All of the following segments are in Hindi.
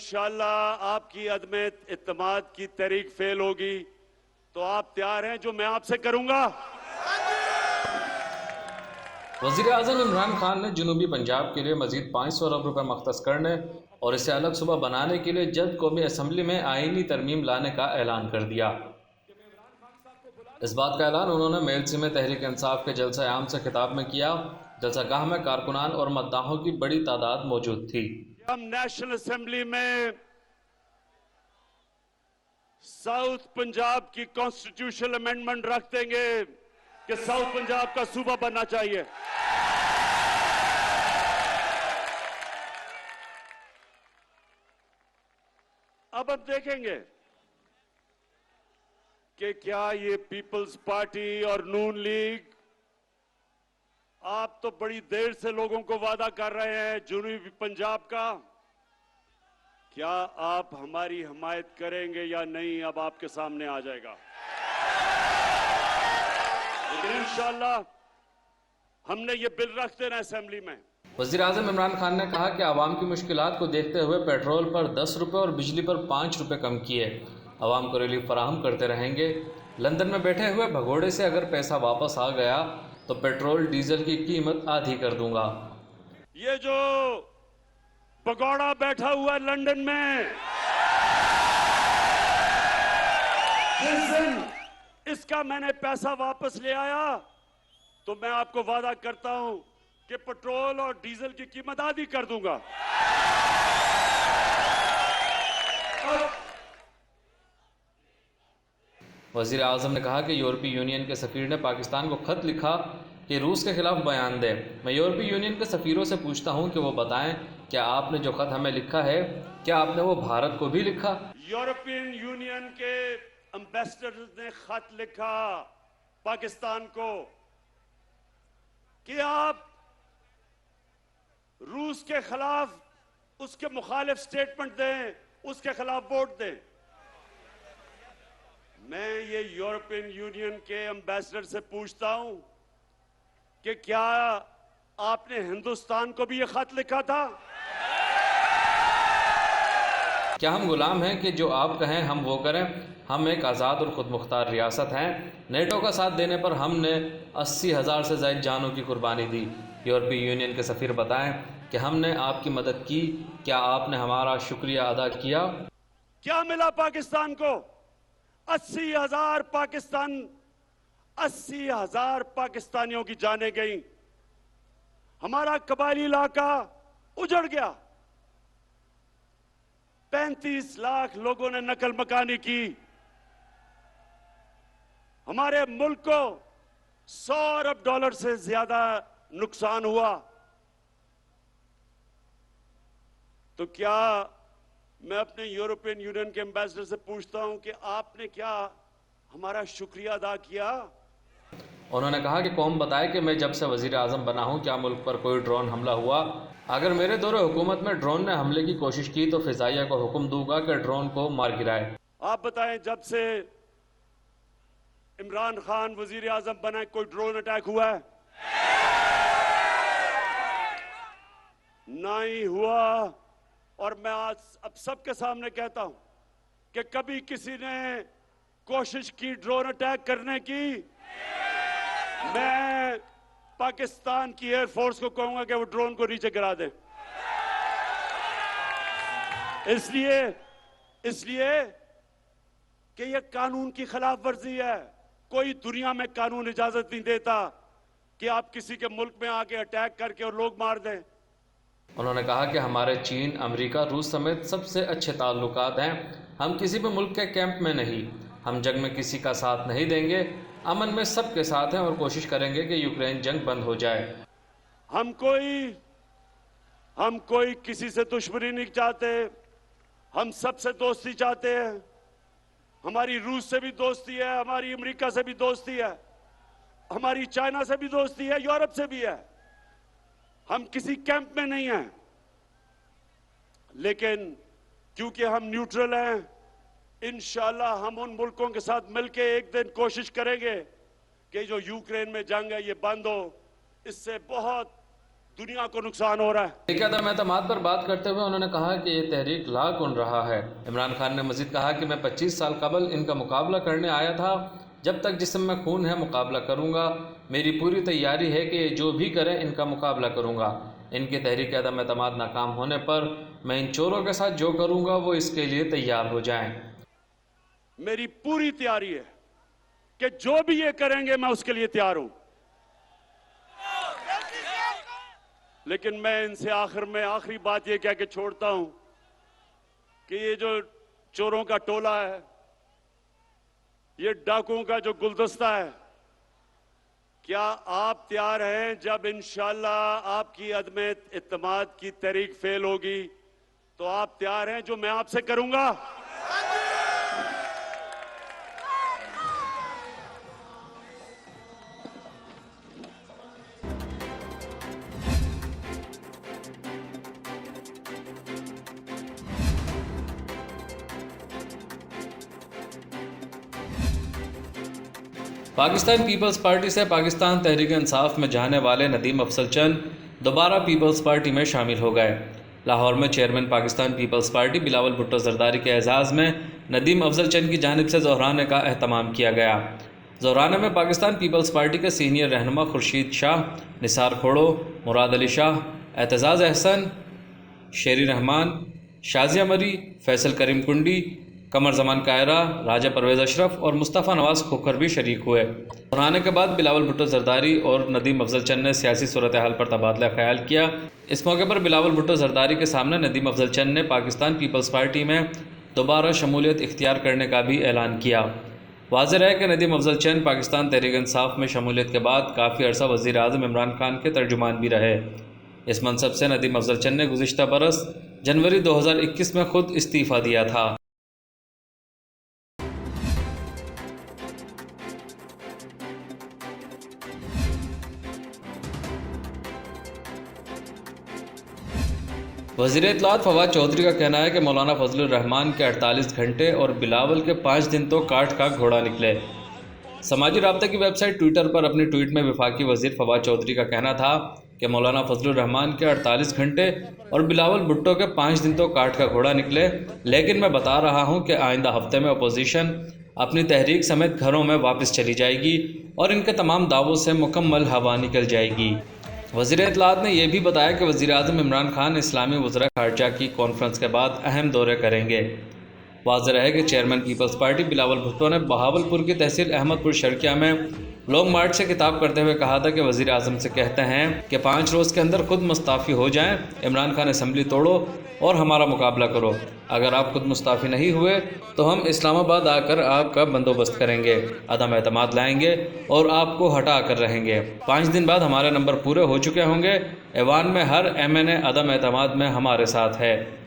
इंशाअल्लाह आपकी अदम इत्तेमाद की तहरीक फेल होगी तो आप तैयार हैं जो मैं आपसे करूंगा? वज़ीर आज़म इमरान खान ने जनूबी पंजाब के लिए मज़ीद 500 अरब रुपये मख्तस करने और इसे अलग सूबा बनाने के लिए जल्द कौमी असम्बली में आइनी तरमीम लाने का ऐलान कर दिया। इस बात का ऐलान उन्होंने मेलसी में तहरीक इंसाफ के जलसा आम से खिताब में किया। जलसा गाह में कारकुनान और मद्दाहों की बड़ी तादाद मौजूद थी। हम नेशनल असम्बली में साउथ पंजाब की कॉन्स्टिट्यूशनल अमेंडमेंट रख देंगे कि साउथ पंजाब का सूबा बनना चाहिए। अब हम देखेंगे कि क्या ये पीपल्स पार्टी और नून लीग, आप तो बड़ी देर से लोगों को वादा कर रहे हैं जनूबी पंजाब का, क्या आप हमारी हिमायत करेंगे या नहीं, अब आपके सामने आ जाएगा। लेकिन इंशाअल्लाह हमने ये बिल रख देना असेंबली में। वज़ीर आज़म इमरान खान ने कहा कि आवाम की मुश्किलात को देखते हुए पेट्रोल पर 10 रुपये और बिजली पर 5 रुपये कम किए, आवाम को रिलीफ फराहम करते रहेंगे। लंदन में बैठे हुए भगोड़े से अगर पैसा वापस आ गया तो पेट्रोल डीजल की कीमत आधी कर दूंगा। ये जो भगोड़ा बैठा हुआ है लंदन में, जिस दिन इसका मैंने पैसा वापस ले आया तो मैं आपको वादा करता हूं कि पेट्रोल और डीजल की कीमत आधी कर दूंगा। वज़ीर आज़म ने कहा कि यूरोपीय यूनियन के सफ़ीर ने पाकिस्तान को ख़त लिखा कि रूस के ख़िलाफ़ बयान दे। मैं यूरोपीय यूनियन के सफ़ीरों से पूछता हूं कि वो बताएं, क्या आपने जो ख़त हमें लिखा है, क्या आपने वो भारत को भी लिखा? यूरोपियन यूनियन के एम्बेसडर ने ख़त लिखा पाकिस्तान को कि आप रूस के खिलाफ उसके मुखालिफ स्टेटमेंट दें, उसके खिलाफ वोट दें। मैं ये यूरोपियन यूनियन के एम्बेसडर से पूछता हूं कि क्या आपने हिंदुस्तान को भी ये खत लिखा था? क्या हम गुलाम हैं कि जो आप कहें हम वो करें? हम एक आज़ाद और ख़ुद मुख्तार रियासत हैं। नेटो का साथ देने पर हमने 80,000 से ज़ायद जानों की कुर्बानी दी। यूरोपीय यूनियन के सफ़ीर बताएं कि हमने आपकी मदद की, क्या आपने हमारा शुक्रिया अदा किया? क्या मिला पाकिस्तान को? 80,000 पाकिस्तानियों की जानें गई, हमारा कबायली इलाका उजड़ गया, 35 लाख लोगों ने नकल मकानी की, हमारे मुल्क को 100 अरब डॉलर से ज्यादा नुकसान हुआ। तो क्या मैं अपने यूरोपियन यूनियन के एम्बेसडर से पूछता हूं कि आपने क्या हमारा शुक्रिया अदा किया? उन्होंने कहा कि कौम बताए कि मैं जब से वज़ीर आज़म बना हूँ क्या मुल्क पर कोई ड्रोन हमला हुआ? अगर मेरे दौरे हुकूमत में ड्रोन ने हमले की कोशिश की तो फ़िज़ाइया को हुक्म दूंगा कि ड्रोन को मार गिराए। आप बताएं, जब से इमरान खान वज़ीर आज़म बना कोई ड्रोन अटैक हुआ है? ना ही हुआ। और मैं आज अब सबके सामने कहता हूं कि कभी किसी ने कोशिश की ड्रोन अटैक करने की, मैं पाकिस्तान की एयरफोर्स को कहूंगा कि वो ड्रोन को नीचे गिरा दे। इसलिए कि यह कानून की खिलाफ वर्जी है। कोई दुनिया में कानून इजाजत नहीं देता कि आप किसी के मुल्क में आके अटैक करके और लोग मार दें। उन्होंने कहा कि हमारे चीन, अमेरिका, रूस समेत सबसे अच्छे ताल्लुकात हैं। हम किसी भी मुल्क के कैंप में नहीं, हम जंग में किसी का साथ नहीं देंगे, अमन में सबके साथ हैं और कोशिश करेंगे कि यूक्रेन जंग बंद हो जाए। हम कोई किसी से दुश्मनी नहीं चाहते, हम सबसे दोस्ती चाहते हैं। हमारी रूस से भी दोस्ती है, हमारी अमेरिका से भी दोस्ती है, हमारी चाइना से भी दोस्ती है, यूरोप से भी है। हम किसी कैंप में नहीं हैं, लेकिन क्योंकि हम न्यूट्रल हैं, इंशाअल्लाह हम उन मुल्कों के साथ मिलकर एक दिन कोशिश करेंगे कि जो यूक्रेन में जंग है ये बंद हो। इससे बहुत दुनिया को नुकसान हो रहा है। तहरीक अदम एतमाद पर बात करते हुए उन्होंने कहा कि ये तहरीक लाकुन रहा है। इमरान खान ने मजीद कहा कि मैं 25 साल कबल इनका मुकाबला करने आया था, जब तक जिस्म में खून है मुकाबला करूँगा। मेरी पूरी तैयारी है कि जो भी करें इनका मुकाबला करूँगा। इनकी तहरीक अदम एतमाद नाकाम होने पर मैं इन चोरों के साथ जो करूँगा वो इसके लिए तैयार हो जाएं। मेरी पूरी तैयारी है कि जो भी ये करेंगे मैं उसके लिए तैयार हूं। लेकिन मैं इनसे आखिर में आखिरी बात ये कह के छोड़ता हूं कि ये जो चोरों का टोला है, ये डाकुओं का जो गुलदस्ता है, क्या आप तैयार हैं जब इंशाअल्लाह आपकी अदम इत्तेमाद की तहरीक फेल होगी तो आप तैयार हैं जो मैं आपसे करूंगा? पाकिस्तान पीपल्स पार्टी से पाकिस्तान तहरीक इंसाफ में जाने वाले नदीम अफजल चंद दोबारा पीपल्स पार्टी में शामिल हो गए। लाहौर में चेयरमैन पाकिस्तान पीपल्स पार्टी बिलावल भुट्टो जरदारी के एजाज़ में नदीम अफजल चंद की जानिब से ज़ोहराने का अहतमाम किया गया। ज़ोहराने में पाकिस्तान पीपल्स पार्टी के सीनियर रहनुमा खुर्शीद शाह, निसार खोड़ो, मुराद अली शाह, एतजाज़ अहसन, शेरी रहमान, शाजिया मरी, फैसल करीम कुंडी, कमर जमान कायरा, राजा परवेज़ अशरफ और मुस्तफ़ा नवाज़ खोखर भी शरीक हुए। ज़ोहराने के बाद बिलावल भुट्टो जरदारी और नदीम अफजल चंद ने सियासी सूरत हाल पर तबादला ख्याल किया। इस मौके पर बिलावल भुट्टो जरदारी के सामने नदीम अफजल चंद ने पाकिस्तान पीपल्स पार्टी में दोबारा शमूलियत इख्तियार करने का भी ऐलान किया। वाज़ेह है कि नदीम अफजल चंद पाकिस्तान तहरीक इंसाफ में शमूलियत के बाद काफ़ी अरसा वज़ीर आज़म इमरान खान के तर्जुमान भी रहे। इस मनसब से नदीम अफजल चंद ने गुज़िश्ता बरस जनवरी 2021 में खुद इस्तीफ़ा दिया था। वज़ीर इत्तलात फवाद चौधरी का कहना है कि मौलाना फजलुर रहमान के 48 घंटे और बिलावल के 5 दिन तो काठ का घोड़ा निकले। समाजी राब्ता की वेबसाइट ट्विटर पर अपनी ट्वीट में वफाकी वज़ीर फवाद चौधरी का कहना था कि मौलाना फजलुर रहमान के 48 घंटे और बिलावल भुट्टो के 5 दिन तो काठ का घोड़ा निकले, लेकिन मैं बता रहा हूं कि आइंदा हफ्ते में अपोजिशन अपनी तहरीक समेत घरों में वापस चली जाएगी और इनके तमाम दावों से मुकम्मल हवा निकल जाएगी। वज़ीर इत्तलात ने यह भी बताया कि वज़ीर आज़म इमरान खान इस्लामी वज़रा ख़ारजा की कॉन्फ्रेंस के बाद अहम दौरे करेंगे। वाज़ेह है कि चेयरमैन पीपल्स पार्टी बिलावल भुट्टो ने बहावलपुर की तहसील अहमदपुर शर्किया में लॉन्ग मार्च से खिताब करते हुए कहा था कि वज़ीर आज़म से कहते हैं कि 5 रोज़ के अंदर खुद मुस्ताफ़ी हो जाएं। इमरान खान असम्बली तोड़ो और हमारा मुकाबला करो। अगर आप खुद मुस्ताफ़ी नहीं हुए तो हम इस्लामाबाद आकर आपका बंदोबस्त करेंगे, अदम एतमाद लाएंगे और आपको हटा कर रहेंगे। 5 दिन बाद हमारे नंबर पूरे हो चुके होंगे। ऐवान में हर MNA अदम एतमाद में हमारे साथ है।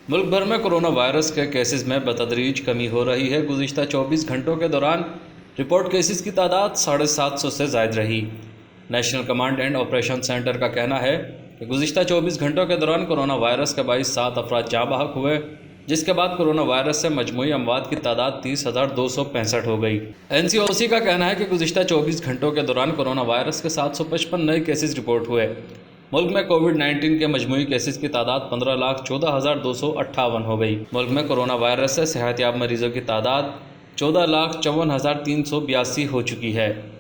मुल्क भर में कोरोना वायरस के केसेस में बतदरीज कमी हो रही है। गुज़िश्ता 24 घंटों के दौरान रिपोर्ट केसेस की तादाद 750 से ज़ायद रही। National command and operation centre का कहना है कि गुज़िश्ता 24 घंटों के दौरान कोरोना वायरस के बाइस 7 अफराद जाँ बहक हुए, जिसके बाद कोरोना वायरस से मजमूई अमवात की तादाद 30,265 हो गई। NCOC का कहना है कि गुज़िश्ता 24 घंटों के दौरान कोरोना वायरस के 755 नए केसेस रिपोर्ट हुए। मुल्क में कोविड-19 के मजमूई केसेस की तादाद 15,14,258 हो गई। मुल्क में कोरोना वायरस से सेहतयाब मरीजों की तादाद 14,54,382 हो चुकी है।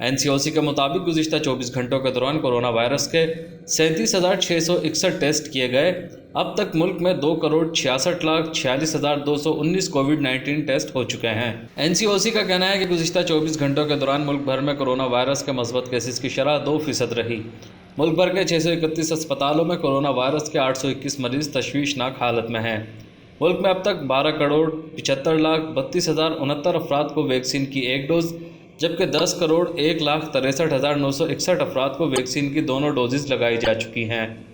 NCOC के मुताबिक गुज़िश्ता 24 घंटों के दौरान कोरोना वायरस के 37,661 टेस्ट किए गए। अब तक मुल्क में 2,66,46,219 कोविड-19 टेस्ट हो चुके हैं। NCOC का कहना है कि गुज़िश्ता 24 घंटों के दौरान मुल्क भर में कोरोना वायरस के मस्बत केसेस की शरह 2% रही। मुल्क भर के 631 अस्पतालों में कोरोना वायरस के 821 मरीज तशवीशनाक हालत में हैं। मुल्क में अब तक 12,75,32,069 अफराद को वैक्सीन की 1 डोज़, जबकि 10,01,63,961 अफराद को वैक्सीन की दोनों डोजेज़ लगाई जा चुकी हैं।